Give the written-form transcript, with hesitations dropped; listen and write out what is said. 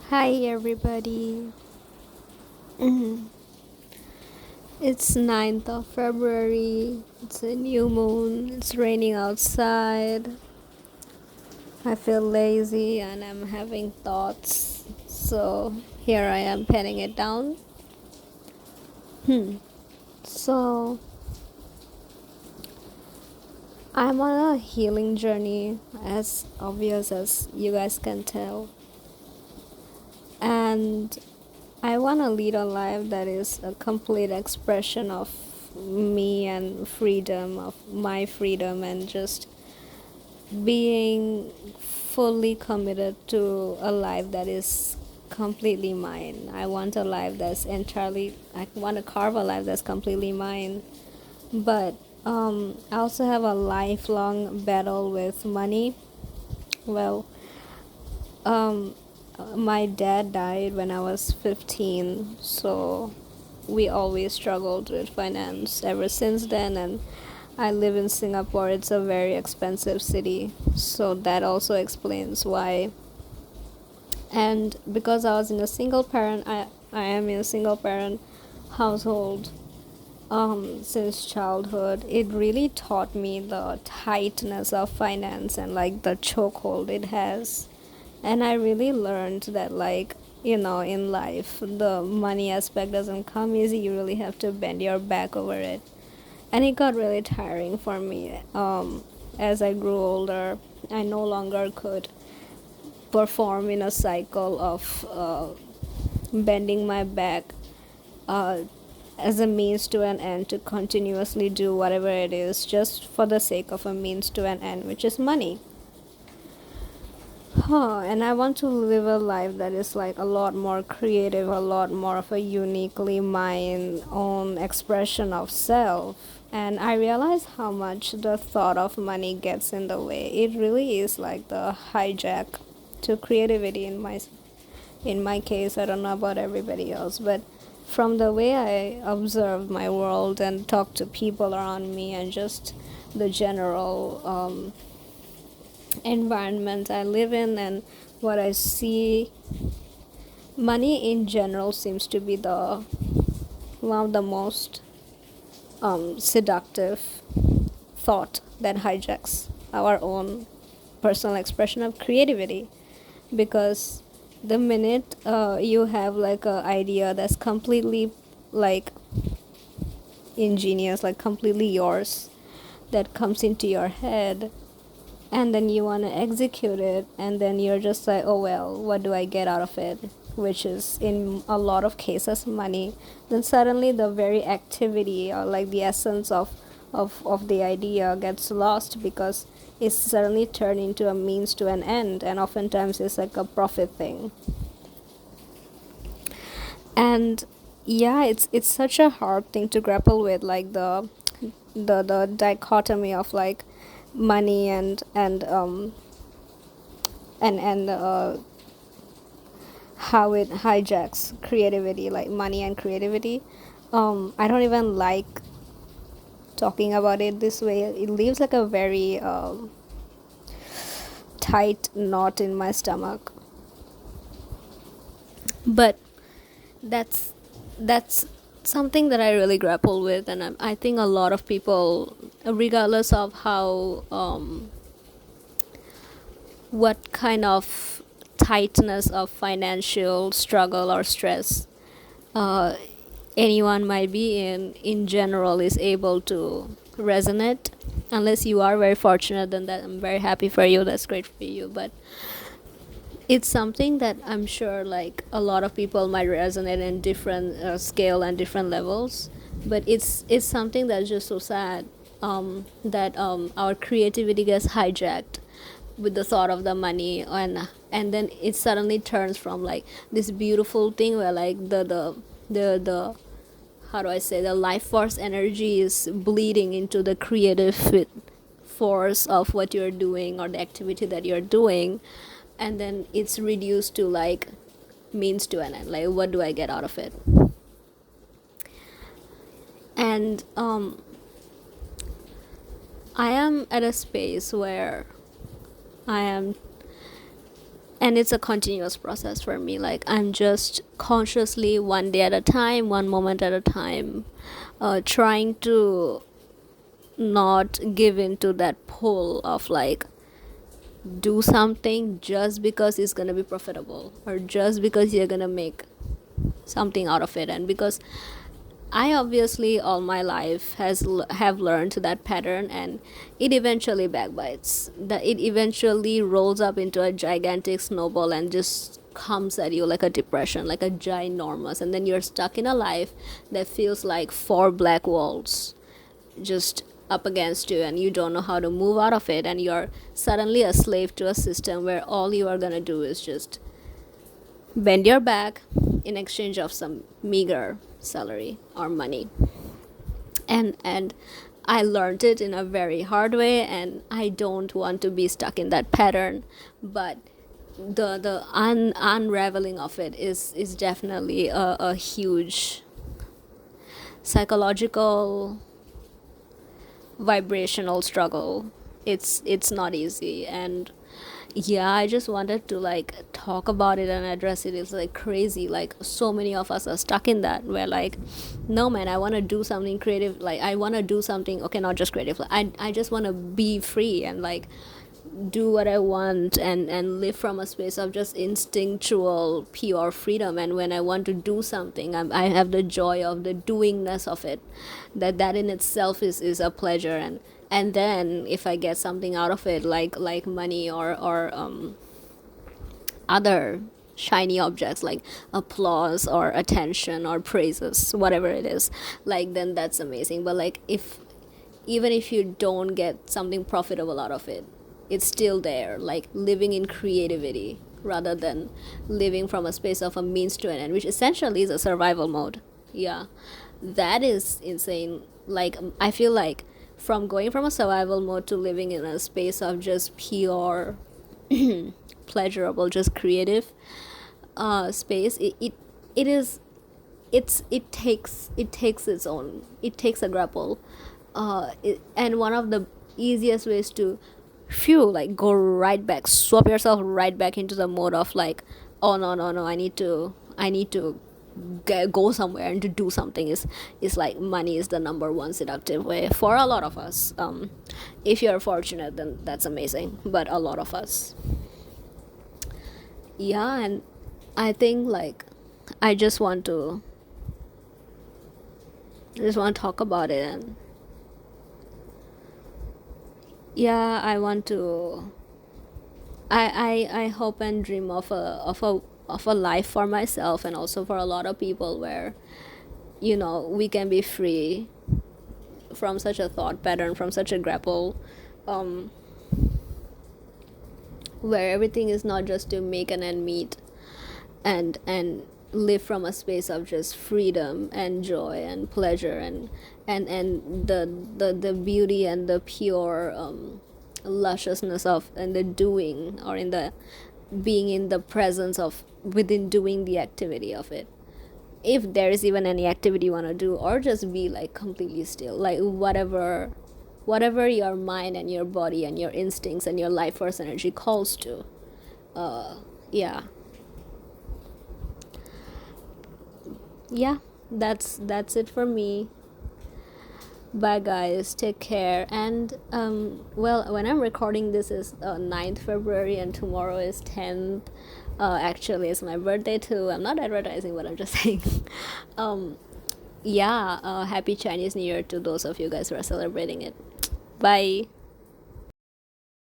Hi everybody. It's 9th of February. It's a new moon. It's raining outside. I feel lazy and I'm having thoughts. So here I am penning it down. So I'm on a healing journey, as obvious as you guys can tell. And I want to lead a life that is a complete expression of me and freedom, of my freedom, and just being fully committed to a life that is completely mine. I want a life that's entirely, I want to carve a life that's completely mine. But I also have a lifelong battle with money. Well, um, my dad died when I was 15, so we always struggled with finance ever since then. And I live in Singapore. It's a very expensive city, so that also explains why. And because I was in a single parent, I am in a single parent household since childhood. It really taught me the tightness of finance and like the chokehold it has. And I really learned that, like, in life, the money aspect doesn't come easy. You really have to bend your back over it. And it got really tiring for me. As I grew older, I no longer could perform in a cycle of bending my back uh, as a means to an end, to continuously do whatever it is just for the sake of a means to an end, which is money. And I want to live a life that is like a lot more creative, a lot more of a uniquely mine own expression of self. And I realize how much the thought of money gets in the way. It really is like the hijack to creativity in my case. I don't know about everybody else, but from the way I observe my world and talk to people around me and just the general environment I live in and what I see, money in general seems to be the one of the most seductive thought that hijacks our own personal expression of creativity. Because the minute you have like a idea that's completely like ingenious, like completely yours, that comes into your head, and then you want to execute it, and then you're just like, oh well, what do I get out of it, which is in a lot of cases money. Then suddenly the very activity, or like the essence of the idea, gets lost because it's suddenly turned into a means to an end, and oftentimes it's like a profit thing. And yeah, it's such a hard thing to grapple with, like the dichotomy of like money and how it hijacks creativity, like money and creativity. I don't even like talking about it this way. It leaves like a very tight knot in my stomach. But that's something that I really grapple with, and I think a lot of people, regardless of how what kind of tightness of financial struggle or stress uh, anyone might be in general, is able to resonate. Unless you are very fortunate, then that I'm very happy for you. That's great for you. But it's something that I'm sure like a lot of people might resonate in different scale and different levels. But it's something that's just so sad, that our creativity gets hijacked with the thought of the money, and then it suddenly turns from like this beautiful thing where like the how do I say, the life force energy is bleeding into the creative force of what you're doing or the activity that you're doing, and then it's reduced to like means to an end, like what do I get out of it. And I am at a space where I am and it's a continuous process for me. Like, I'm just consciously, one day at a time, one moment at a time, trying to not give into that pull of like, do something just because it's gonna be profitable, or just because you're gonna make something out of it. And because I obviously all my life have learned that pattern, and it eventually backbites. That it eventually rolls up into a gigantic snowball and just comes at you like a depression, like a ginormous, and then you're stuck in a life that feels like four black walls just up against you, and you don't know how to move out of it, and you're suddenly a slave to a system where all you are gonna do is just bend your back in exchange of some meager salary or money. And I learned it in a very hard way, and I don't want to be stuck in that pattern. But the unraveling of it is definitely a huge psychological vibrational struggle. It's not easy. And yeah, I just wanted to like talk about it and address it. It's like crazy, like so many of us are stuck in that, where like, no man, I want to do something creative. Like, I want to do something, okay, not just creative, like, I just want to be free and like do what I want, and live from a space of just instinctual pure freedom. And when I want to do something, I have the joy of the doingness of it. That in itself is a pleasure. And then if I get something out of it, like money, or other shiny objects like applause or attention or praises, whatever it is, like, then that's amazing. But like, if even if you don't get something profitable out of it, it's still there, like living in creativity rather than living from a space of a means to an end, which essentially is a survival mode. Yeah, that is insane. Like, I feel like from going from a survival mode to living in a space of just pure pleasurable, just creative space, it is it takes its own, it takes a grapple. And one of the easiest ways to like go right back, swap yourself right back into the mode of like, oh no no no, I need to go somewhere and to do something, is like, money is the number one seductive way for a lot of us. If you're fortunate, then that's amazing, but a lot of us, yeah. And I think like, I just want to talk about it. And yeah, I want to, I hope and dream of a life for myself, and also for a lot of people, where we can be free from such a thought pattern, from such a grapple, um, where everything is not just to make an end meet, and live from a space of just freedom and joy and pleasure, and the beauty and the pure lusciousness of, and the doing, or in the being in the presence of, within doing the activity of it, if there is even any activity you want to do, or just be like completely still, like whatever your mind and your body and your instincts and your life force energy calls to. Yeah, yeah, that's it for me. Bye guys, take care. And well, when I'm recording this is 9th February, and tomorrow is 10th. Actually, it's my birthday too. I'm not advertising, but I'm just saying. Yeah, happy Chinese New Year to those of you guys who are celebrating it. Bye.